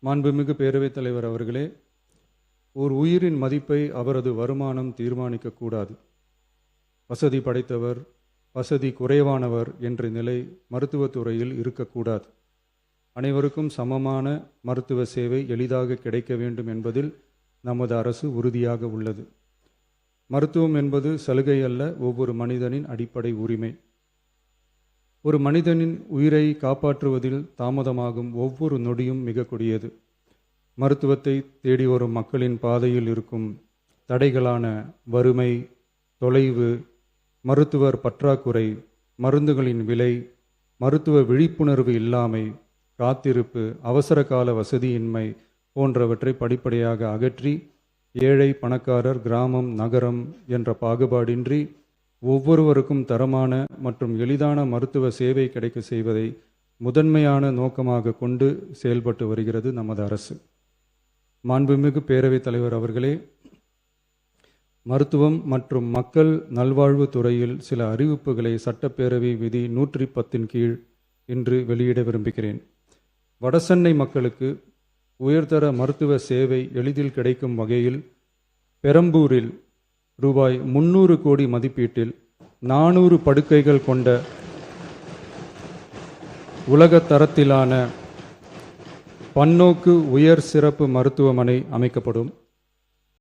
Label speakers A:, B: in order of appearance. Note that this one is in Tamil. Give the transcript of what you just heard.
A: மாண்புமிகு பேரவைத் தலைவர் அவர்களே, ஓர் உயிரின் மதிப்பை அவரது வருமானம் தீர்மானிக்கக்கூடாது. வசதி படைத்தவர், வசதி குறைவானவர் என்ற நிலை மருத்துவத்துறையில் இருக்கக்கூடாது. அனைவருக்கும் சமமான மருத்துவ சேவை எளிதாக கிடைக்க வேண்டும் என்பதில் நமது அரசு உறுதியாக உள்ளது. மருத்துவம் என்பது சலுகை அல்ல, ஒவ்வொரு மனிதனின் அடிப்படை உரிமை. ஒரு மனிதனின் உயிரை காப்பாற்றுவதில் தாமதமாகும் ஒவ்வொரு நொடியும் மிக கொடியது. மருத்துவத்தை தேடி வரும் மக்களின் பாதையில் இருக்கும் தடைகளான வறுமை, தொலைவு, மருத்துவர் பற்றாக்குறை, மருந்துகளின் விலை, மருத்துவ விழிப்புணர்வு இல்லாமை, காத்திருப்பு, அவசர கால வசதியின்மை போன்றவற்றை படிப்படியாக அகற்றி ஏழை, பணக்காரர், கிராமம், நகரம் என்ற பாகுபாடின்றி ஒவ்வொருவருக்கும் தரமான மற்றும் எளிதான மருத்துவ சேவை கிடைக்க செய்வதை முதன்மையான நோக்கமாக கொண்டு செயல்பட்டு வருகிறது நமது அரசு. மாண்புமிகு பேரவைத் தலைவர் அவர்களே, மருத்துவம் மற்றும் மக்கள் நல்வாழ்வு துறையில் சில அறிவிப்புகளை சட்டப்பேரவை விதி 110 கீழ் இன்று வெளியிட விரும்புகிறேன். வடசென்னை மக்களுக்கு உயர்தர மருத்துவ சேவை எளிதில் கிடைக்கும் வகையில் பெரம்பூரில் ரூபாய் 300 கோடி மதிப்பீட்டில் 400 படுக்கைகள் கொண்ட உலக தரத்திலான பன்னோக்கு உயர் சிறப்பு மருத்துவமனை அமைக்கப்படும்.